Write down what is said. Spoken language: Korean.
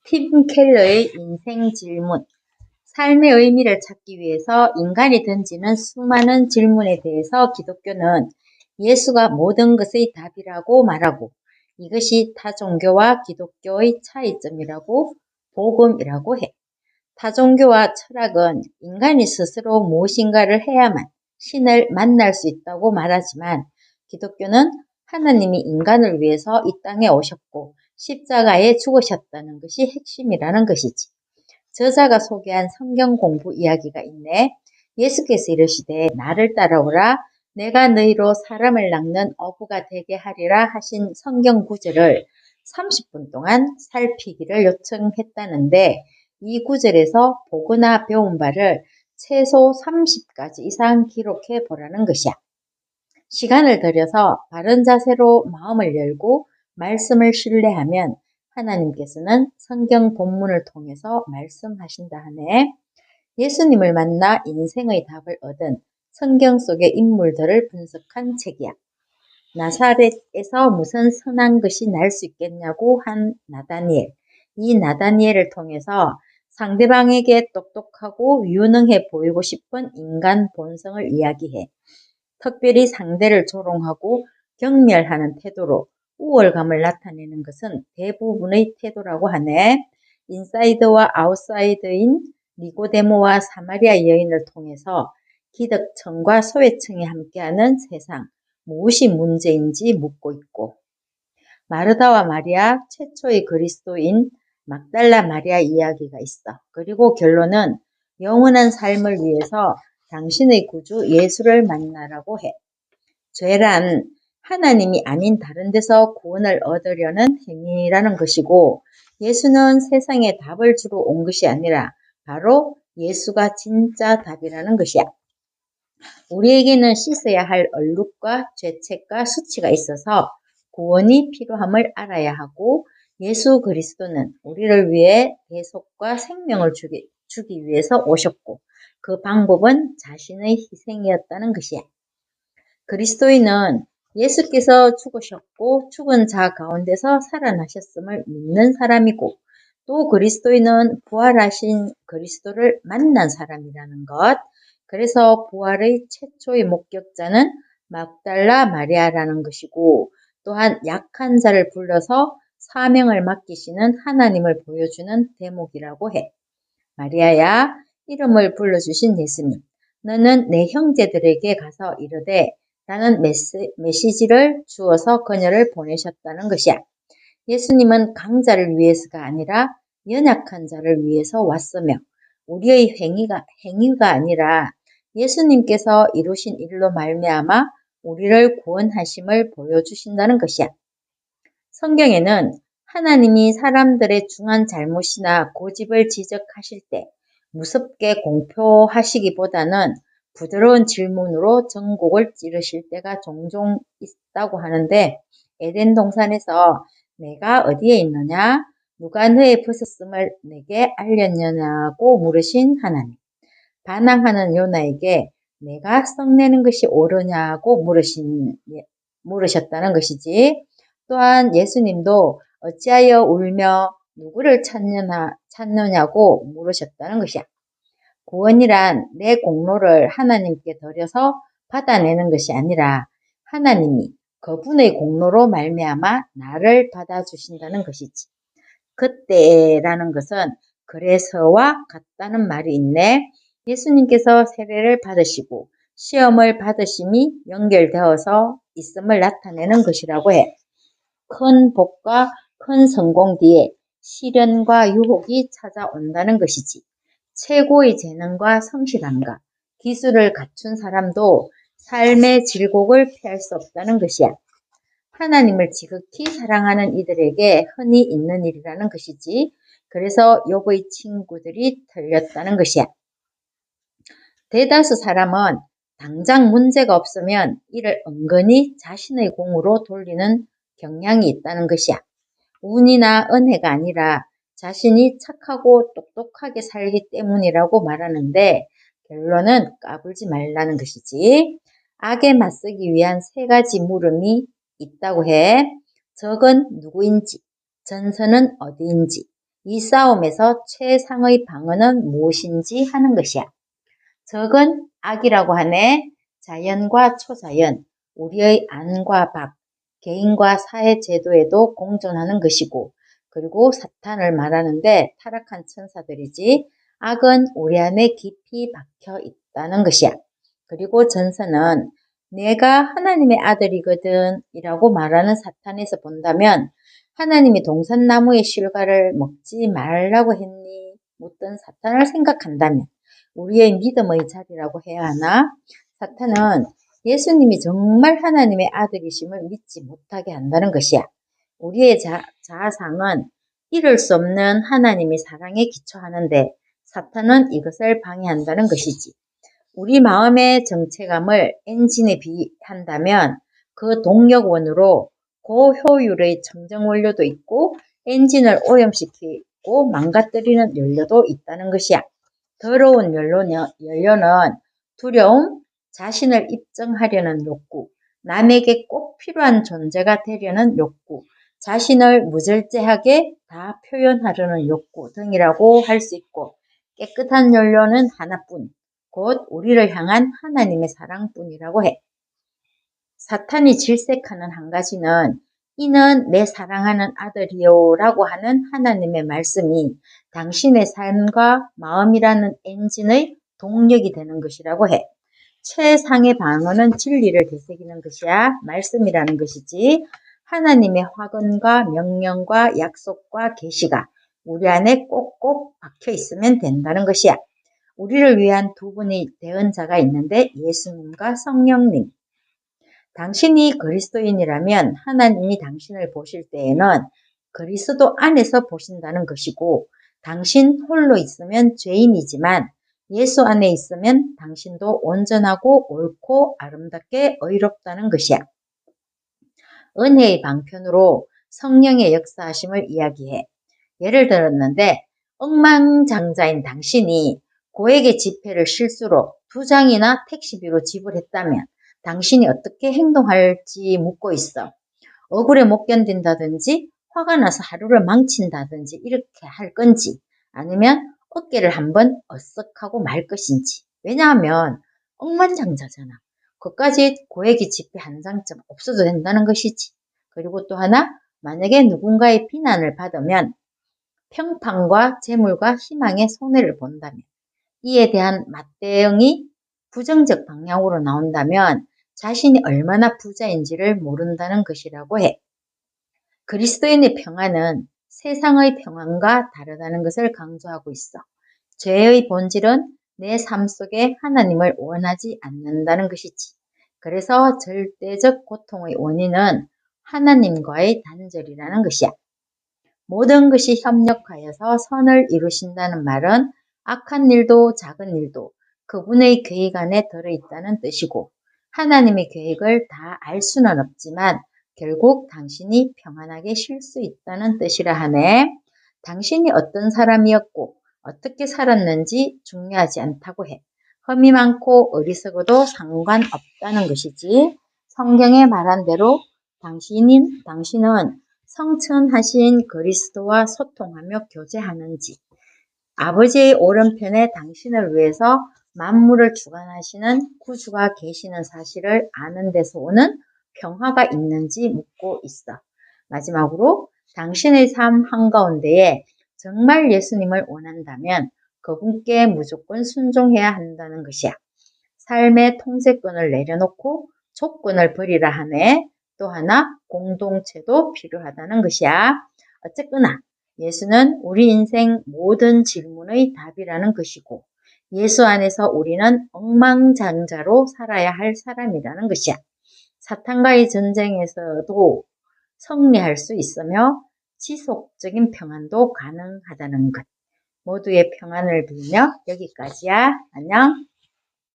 팀 켈러의 인생 질문. 삶의 의미를 찾기 위해서 인간이 던지는 수많은 질문에 대해서 기독교는 예수가 모든 것의 답이라고 말하고, 이것이 타 종교와 기독교의 차이점이라고 복음이라고 해. 타 종교와 철학은 인간이 스스로 무엇인가를 해야만 신을 만날 수 있다고 말하지만, 기독교는 하나님이 인간을 위해서 이 땅에 오셨고 십자가에 죽으셨다는 것이 핵심이라는 것이지. 저자가 소개한 성경 공부 이야기가 있네. 예수께서 이르시되 나를 따라오라 내가 너희로 사람을 낚는 어부가 되게 하리라 하신 성경 구절을 30분 동안 살피기를 요청했다는데, 이 구절에서 보거나 배운 바를 최소 30가지 이상 기록해 보라는 것이야. 시간을 들여서 바른 자세로 마음을 열고 말씀을 신뢰하면 하나님께서는 성경 본문을 통해서 말씀하신다 하네. 예수님을 만나 인생의 답을 얻은 성경 속의 인물들을 분석한 책이야. 나사렛에서 무슨 선한 것이 날 수 있겠냐고 한 나다니엘. 이 나다니엘을 통해서 상대방에게 똑똑하고 유능해 보이고 싶은 인간 본성을 이야기해. 특별히 상대를 조롱하고 경멸하는 태도로 우월감을 나타내는 것은 대부분의 태도라고 하네. 인사이드와 아웃사이드인 니고데모와 사마리아 여인을 통해서 기득층과 소외층이 함께하는 세상, 무엇이 문제인지 묻고 있고, 마르다와 마리아, 최초의 그리스도인 막달라 마리아 이야기가 있어. 그리고 결론은 영원한 삶을 위해서 당신의 구주 예수를 만나라고 해. 죄란 하나님이 아닌 다른 데서 구원을 얻으려는 행위라는 것이고, 예수는 세상에 답을 주러 온 것이 아니라 바로 예수가 진짜 답이라는 것이야. 우리에게는 씻어야 할 얼룩과 죄책과 수치가 있어서 구원이 필요함을 알아야 하고, 예수 그리스도는 우리를 위해 대속과 생명을 주기 위해서 오셨고, 그 방법은 자신의 희생이었다는 것이야. 그리스도인은 예수께서 죽으셨고 죽은 자 가운데서 살아나셨음을 믿는 사람이고, 또 그리스도인은 부활하신 그리스도를 만난 사람이라는 것. 그래서 부활의 최초의 목격자는 막달라 마리아라는 것이고, 또한 약한 자를 불러서 사명을 맡기시는 하나님을 보여주는 대목이라고 해. 마리아야, 이름을 불러주신 예수님, 너는 내 형제들에게 가서 이르되 라는 메시지를 주어서 그녀를 보내셨다는 것이야. 예수님은 강자를 위해서가 아니라 연약한 자를 위해서 왔으며, 우리의 행위가 아니라 예수님께서 이루신 일로 말미암아 우리를 구원하심을 보여주신다는 것이야. 성경에는 하나님이 사람들의 중한 잘못이나 고집을 지적하실 때 무섭게 공표하시기보다는 부드러운 질문으로 전곡을 찌르실 때가 종종 있다고 하는데, 에덴 동산에서 내가 어디에 있느냐? 누가 너의 벗었음을 내게 알렸느냐고 물으신 하나님. 반항하는 요나에게 내가 썩내는 것이 옳으냐고 물으셨다는 것이지. 또한 예수님도 어찌하여 울며 누구를 찾느냐고 물으셨다는 것이야. 구원이란 내 공로를 하나님께 드려서 받아내는 것이 아니라 하나님이 그분의 공로로 말미암아 나를 받아주신다는 것이지. 그때라는 것은 그래서와 같다는 말이 있네. 예수님께서 세례를 받으시고 시험을 받으심이 연결되어서 있음을 나타내는 것이라고 해. 큰 복과 큰 성공 뒤에 시련과 유혹이 찾아온다는 것이지. 최고의 재능과 성실함과 기술을 갖춘 사람도 삶의 질곡을 피할 수 없다는 것이야. 하나님을 지극히 사랑하는 이들에게 흔히 있는 일이라는 것이지. 그래서 욥의 친구들이 틀렸다는 것이야. 대다수 사람은 당장 문제가 없으면 이를 은근히 자신의 공으로 돌리는 경향이 있다는 것이야. 운이나 은혜가 아니라 자신이 착하고 똑똑하게 살기 때문이라고 말하는데, 결론은 까불지 말라는 것이지. 악에 맞서기 위한 3가지 물음이 있다고 해. 적은 누구인지, 전선은 어디인지, 이 싸움에서 최상의 방어는 무엇인지 하는 것이야. 적은 악이라고 하네. 자연과 초자연, 우리의 안과 밖, 개인과 사회 제도에도 공존하는 것이고, 그리고 사탄을 말하는데 타락한 천사들이지, 악은 우리 안에 깊이 박혀 있다는 것이야. 그리고 전서는 내가 하나님의 아들이거든 이라고 말하는 사탄에서 본다면 하나님이 동산나무의 실과를 먹지 말라고 했니? 묻던 사탄을 생각한다면 우리의 믿음의 자리라고 해야 하나? 사탄은 예수님이 정말 하나님의 아들이심을 믿지 못하게 한다는 것이야. 우리의 자아상은 이룰 수 없는 하나님의 사랑에 기초하는데 사탄은 이것을 방해한다는 것이지. 우리 마음의 정체감을 엔진에 비한다면 그 동력원으로 고효율의 청정 원료도 있고 엔진을 오염시키고 망가뜨리는 연료도 있다는 것이야. 더러운 연료는 두려움, 자신을 입증하려는 욕구, 남에게 꼭 필요한 존재가 되려는 욕구, 자신을 무절제하게 다 표현하려는 욕구 등이라고 할 수 있고 깨끗한 연료는 하나뿐, 곧 우리를 향한 하나님의 사랑뿐이라고 해. 사탄이 질색하는 한 가지는 이는 내 사랑하는 아들이요 라고 하는 하나님의 말씀이 당신의 삶과 마음이라는 엔진의 동력이 되는 것이라고 해. 최상의 방어는 진리를 되새기는 것이야. 말씀이라는 것이지. 하나님의 화근과 명령과 약속과 계시가 우리 안에 꼭꼭 박혀 있으면 된다는 것이야. 우리를 위한 두 분의 대언자가 있는데 예수님과 성령님. 당신이 그리스도인이라면 하나님이 당신을 보실 때에는 그리스도 안에서 보신다는 것이고 당신 홀로 있으면 죄인이지만 예수 안에 있으면 당신도 온전하고 옳고 아름답게 의롭다는 것이야. 은혜의 방편으로 성령의 역사하심을 이야기해. 예를 들었는데 억만장자인 당신이 고액의 지폐를 실수로 2장이나 택시비로 지불했다면 당신이 어떻게 행동할지 묻고 있어. 억울해 못 견딘다든지 화가 나서 하루를 망친다든지 이렇게 할 건지 아니면 어깨를 한번 어쓱하고 말 것인지. 왜냐하면 억만장자잖아. 그까지 고액의 지폐 한 장쯤 없어도 된다는 것이지. 그리고 또 하나, 만약에 누군가의 비난을 받으면 평판과 재물과 희망의 손해를 본다면 이에 대한 맞대응이 부정적 방향으로 나온다면 자신이 얼마나 부자인지를 모른다는 것이라고 해. 그리스도인의 평안은 세상의 평안과 다르다는 것을 강조하고 있어. 죄의 본질은 내 삶 속에 하나님을 원하지 않는다는 것이지. 그래서 절대적 고통의 원인은 하나님과의 단절이라는 것이야. 모든 것이 협력하여서 선을 이루신다는 말은 악한 일도 작은 일도 그분의 계획 안에 들어있다는 뜻이고 하나님의 계획을 다 알 수는 없지만 결국 당신이 평안하게 쉴 수 있다는 뜻이라 하네. 당신이 어떤 사람이었고 어떻게 살았는지 중요하지 않다고 해. 험이 많고 어리석어도 상관없다는 것이지. 성경에 말한 대로 당신은 성천하신 그리스도와 소통하며 교제하는지 아버지의 오른편에 당신을 위해서 만물을 주관하시는 구주가 계시는 사실을 아는 데서 오는 평화가 있는지 묻고 있어. 마지막으로 당신의 삶 한가운데에 정말 예수님을 원한다면 그분께 무조건 순종해야 한다는 것이야. 삶의 통제권을 내려놓고 조건을 버리라 하네. 또 하나 공동체도 필요하다는 것이야. 어쨌거나 예수는 우리 인생 모든 질문의 답이라는 것이고 예수 안에서 우리는 억만장자로 살아야 할 사람이라는 것이야. 사탄과의 전쟁에서도 승리할 수 있으며 지속적인 평안도 가능하다는 것. 모두의 평안을 빌며 여기까지야. 안녕.